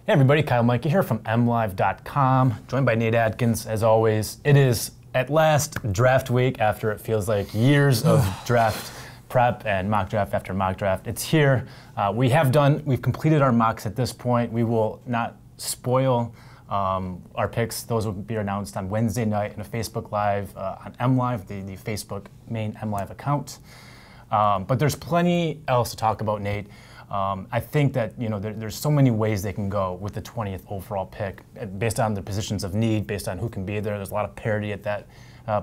Hey everybody, Kyle Meinke here from MLive.com, joined by Nate Atkins, as always. It is, at last, draft week after it feels like years of draft prep and mock draft after mock draft. It's here. We've completed our mocks at this point. We will not spoil our picks. Those will be announced on Wednesday night in a Facebook Live on MLive, the Facebook main MLive account. But there's plenty else to talk about, Nate. I think that there's so many ways they can go with the 20th overall pick, based on the positions of need, based on who can be there. There's a lot of parity at that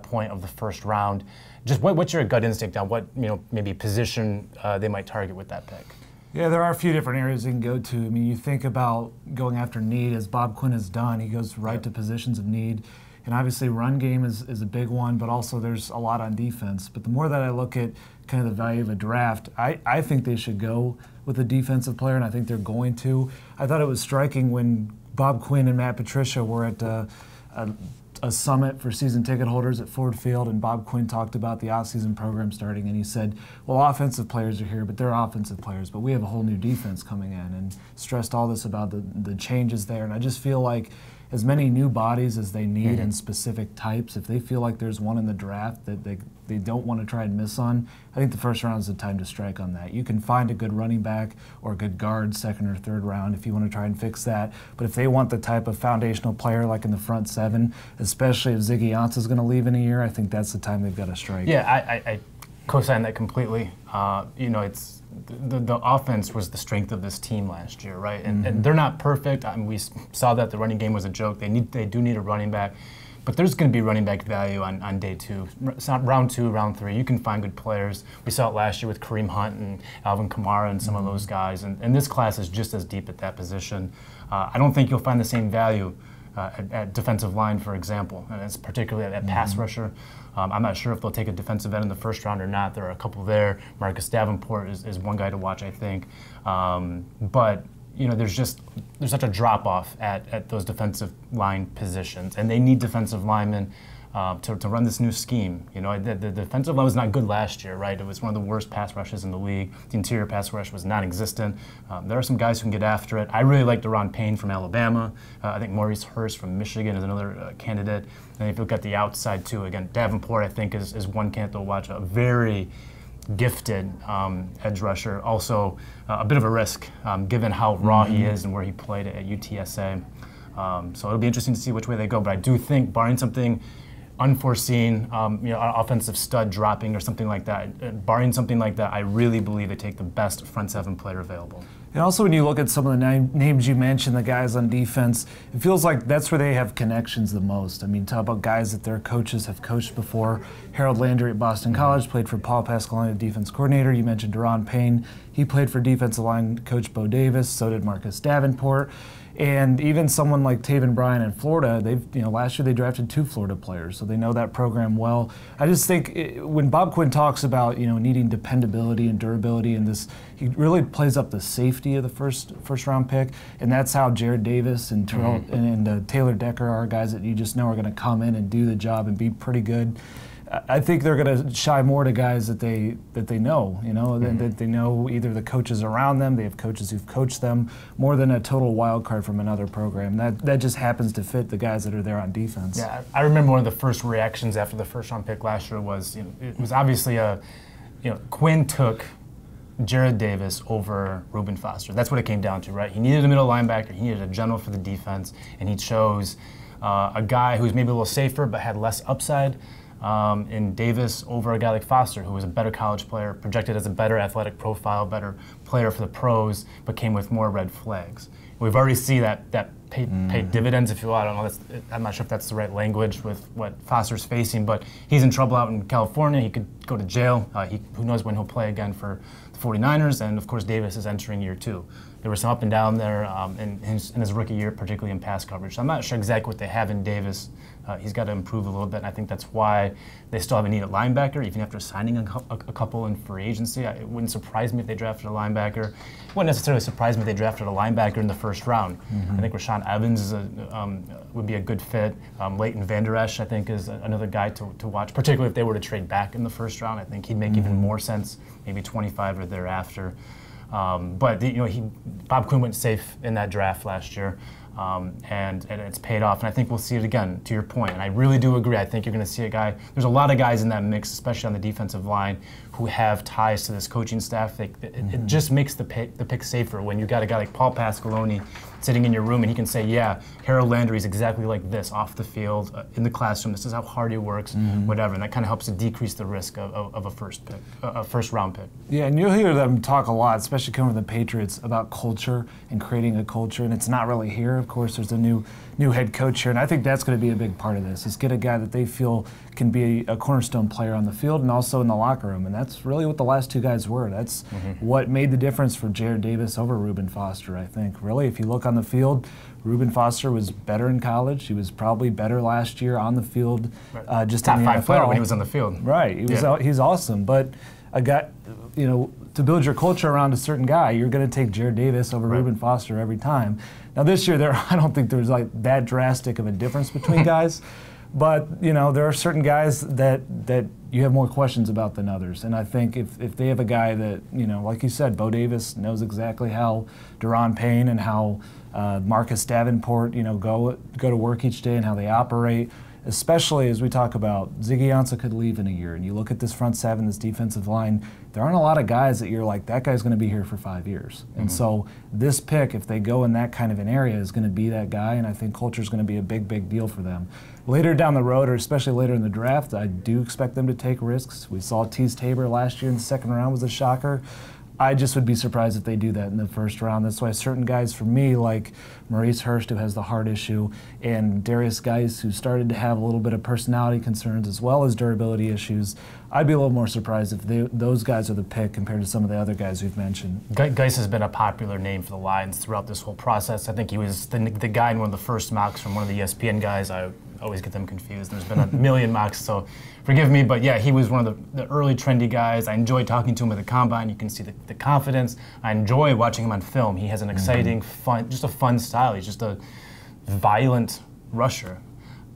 point of the first round. Just what's your gut instinct on what maybe position they might target with that pick? Yeah, there are a few different areas you can go to. I mean, you think about going after need, as Bob Quinn has done. He goes right to positions of need. And obviously run game is a big one, but also there's a lot on defense. But the more that I look at kind of the value of a draft, I think they should go with a defensive player, and I think they're going to. I thought it was striking when Bob Quinn and Matt Patricia were at a summit for season ticket holders at Ford Field, and Bob Quinn talked about the offseason program starting, and he said, well, offensive players are here, but they're offensive players, but we have a whole new defense coming in, and stressed all this about the changes there. And I just feel like as many new bodies as they need in specific types, if they feel like there's one in the draft that they don't want to try and miss on, I think the first round is the time to strike on that. You can find a good running back or a good guard second or third round if you want to try and fix that. But if they want the type of foundational player like in the front seven, especially if Ziggy Ansah is going to leave in a year, I think that's the time they've got to strike. Yeah, I co-sign that completely. It's the offense was the strength of this team last year, right? And they're not perfect. I mean, we saw that the running game was a joke. They do need a running back, but there's going to be running back value on day two. It's not round two, round three. You can find good players. We saw it last year with Kareem Hunt and Alvin Kamara and some of those guys. And this class is just as deep at that position. I don't think you'll find the same value at defensive line, for example, and it's particularly at pass rusher. I'm not sure if they'll take a defensive end in the first round or not. There are a couple there. Marcus Davenport is one guy to watch, I think. But there's such a drop off at those defensive line positions, and they need defensive linemen to run this new scheme. The defensive line was not good last year, right? It was one of the worst pass rushes in the league. The interior pass rush was non-existent. There are some guys who can get after it. I really like Deron Payne from Alabama. I think Maurice Hurst from Michigan is another candidate. And if you look at the outside too, again, Davenport I think is one candidate to watch. A very gifted edge rusher. Also a bit of a risk given how raw he is and where he played at UTSA. So it'll be interesting to see which way they go. But I do think, barring something unforeseen, offensive stud dropping or something like that. Barring something like that, I really believe they take the best front seven player available. And also when you look at some of the names you mentioned, the guys on defense, it feels like that's where they have connections the most. I mean, talk about guys that their coaches have coached before. Harold Landry at Boston College played for Paul Pasqualoni, defense coordinator. You mentioned Deron Payne. He played for defensive line coach Bo Davis. So did Marcus Davenport. And even someone like Taven Bryan in Florida, last year they drafted 2 Florida players, so they know that program well. I just think when Bob Quinn talks about needing dependability and durability, and this, he really plays up the safety of the first round pick, and that's how Jared Davis and Terrell and Taylor Decker are guys that you just know are going to come in and do the job and be pretty good. I think they're going to shy more to guys that they know, that they know either the coaches around them, they have coaches who've coached them, more than a total wild card from another program. That just happens to fit the guys that are there on defense. Yeah, I remember one of the first reactions after the first round pick last year was, it was obviously Quinn took Jared Davis over Reuben Foster. That's what it came down to, right? He needed a middle linebacker, he needed a general for the defense, and he chose a guy who's maybe a little safer but had less upside. In Davis over a guy like Foster, who was a better college player, projected as a better athletic profile, better player for the pros, but came with more red flags. We've already seen that paid dividends, if you will. I don't know. I'm not sure if that's the right language with what Foster's facing, but he's in trouble out in California. He could go to jail. Who knows when he'll play again for the 49ers, and of course Davis is entering year 2. There was some up and down there in his rookie year, particularly in pass coverage. So I'm not sure exactly what they have in Davis. He's got to improve a little bit, and I think that's why they still have a need at linebacker, even after signing a couple in free agency. It wouldn't surprise me if they drafted a linebacker. It wouldn't necessarily surprise me if they drafted a linebacker in the first round. I think Rashaan Evans would be a good fit. Leighton Vander Esch, I think, is another guy to watch, particularly if they were to trade back in the first round. I think he'd make even more sense, maybe 25 or thereafter. But Bob Quinn went safe in that draft last year, and it's paid off. And I think we'll see it again, to your point. And I really do agree. I think you're going to see a guy. There's a lot of guys in that mix, especially on the defensive line, who have ties to this coaching staff. It just makes the pick safer when you got a guy like Paul Pasqualoni sitting in your room and he can say, yeah, Harold Landry is exactly like this off the field, in the classroom. This is how hard he works, whatever. And that kind of helps to decrease the risk of a first round pick. Yeah, and you'll hear them talk a lot, especially coming from the Patriots, about culture and creating a culture. And it's not really here. Of course, there's a new head coach here, and I think that's going to be a big part of this, is get a guy that they feel can be a cornerstone player on the field and also in the locker room. And that's really what the last two guys were. That's what made the difference for Jared Davis over Reuben Foster, I think. Really, if you look on the field, Reuben Foster was better in college. He was probably better last year on the field, just top in the five NFL. player when he was on the field. Right, he's awesome. But a guy, to build your culture around a certain guy, you're going to take Jared Davis over Reuben Foster every time. Now this year, I don't think there's like that drastic of a difference between guys, but there are certain guys that you have more questions about than others. And I think if they have a guy that, like you said, Bo Davis knows exactly how Daron Payne and how Marcus Davenport, go to work each day and how they operate. Especially as we talk about Ziggy Ansah could leave in a year, and you look at this front seven, this defensive line, there aren't a lot of guys that you're like, that guy's going to be here for 5 years. And so this pick, if they go in that kind of an area, is going to be that guy, and I think culture is going to be a big, big deal for them. Later down the road, or especially later in the draft, I do expect them to take risks. We saw Tease Tabor last year in the second round was a shocker. I just would be surprised if they do that in the first round. That's why certain guys for me, like Maurice Hurst, who has the heart issue, and Darius Geis, who started to have a little bit of personality concerns as well as durability issues, I'd be a little more surprised if those guys are the pick compared to some of the other guys we've mentioned. Geis has been a popular name for the Lions throughout this whole process. I think he was the guy in one of the first mocks from one of the ESPN guys. I always get them confused. There's been a million mocks, so forgive me, but yeah, he was one of the early trendy guys. I enjoyed talking to him at the Combine. You can see the confidence. I enjoy watching him on film. He has an exciting, fun, just a fun style. He's just a violent rusher.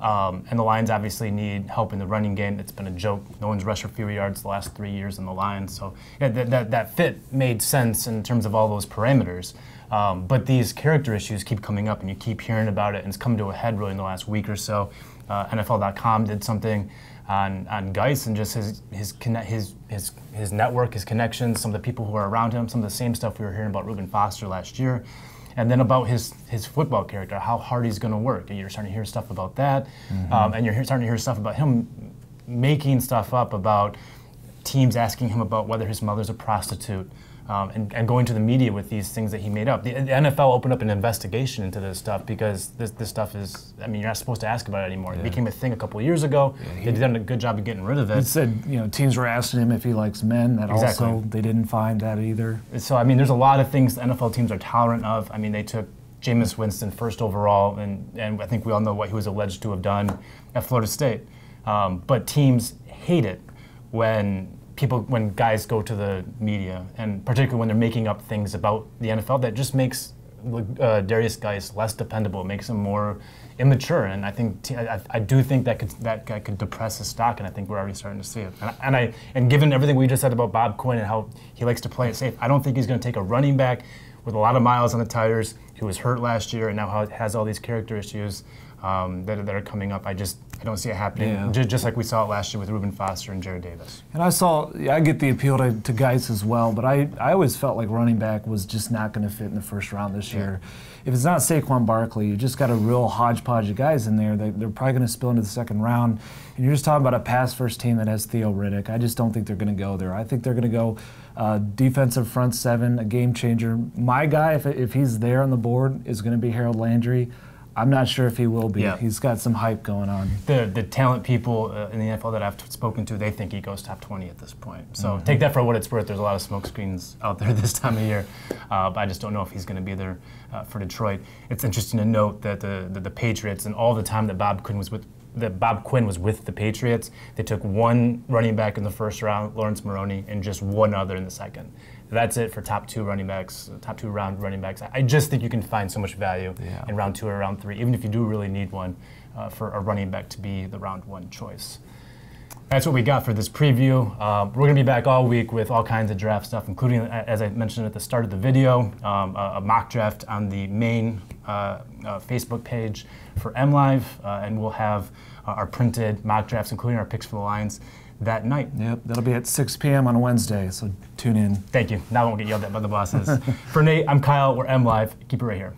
And the Lions obviously need help in the running game. It's been a joke. No one's rushed for fewer yards the last 3 years in the Lions. So yeah, that fit made sense in terms of all those parameters. But these character issues keep coming up, and you keep hearing about it, and it's come to a head really in the last week or so. NFL.com did something on Geis and just his network, his connections, some of the people who are around him, some of the same stuff we were hearing about Reuben Foster last year. And then about his football character, how hard he's going to work. And you're starting to hear stuff about that. And you're starting to hear stuff about him making stuff up about teams asking him about whether his mother's a prostitute. And going to the media with these things that he made up. The NFL opened up an investigation into this stuff because this stuff is, you're not supposed to ask about it anymore. It became a thing a couple of years ago. They've done a good job of getting rid of it. He said, teams were asking him if he likes men. That also, they didn't find that either. So, there's a lot of things the NFL teams are tolerant of. They took Jameis Winston first overall, and I think we all know what he was alleged to have done at Florida State. But teams hate it when guys go to the media, and particularly when they're making up things about the NFL, that just makes Darius Geis less dependable. It makes him more immature, and I think I do think that guy could depress his stock, and I think we're already starting to see it. And given everything we just said about Bob Quinn and how he likes to play it safe, I don't think he's going to take a running back with a lot of miles on the tires who was hurt last year and now has all these character issues that are coming up. I don't see it happening, just like we saw it last year with Reuben Foster and Jared Davis. And I get the appeal to Geis as well, but I always felt like running back was just not going to fit in the first round this year. If it's not Saquon Barkley, you just got a real hodgepodge of guys in there. They're probably going to spill into the second round. And you're just talking about a pass-first team that has Theo Riddick. I just don't think they're going to go there. I think they're going to go defensive front seven, a game changer. My guy, if he's there on the board, is going to be Harold Landry. I'm not sure if he will be. Yeah. He's got some hype going on. The talent people in the NFL that I've spoken to, they think he goes top 20 at this point. So take that for what it's worth. There's a lot of smoke screens out there this time of year. But I just don't know if he's going to be there for Detroit. It's interesting to note that the Patriots, and all the time that Bob Quinn was with the Patriots, they took one running back in the first round, Lawrence Maroney, and just one other in the second. That's it for top two round running backs. I just think you can find so much value in round 2 or round 3, even if you do really need one for a running back to be the round 1 choice. That's what we got for this preview. We're going to be back all week with all kinds of draft stuff, including, as I mentioned at the start of the video, a mock draft on the main Facebook page for MLive, and we'll have our printed mock drafts, including our picks for the Lions, that night. Yep, that'll be at 6 p.m. on Wednesday, so tune in. Thank you. Now I won't get yelled at by the bosses. For Nate, I'm Kyle. We're MLive. Keep it right here.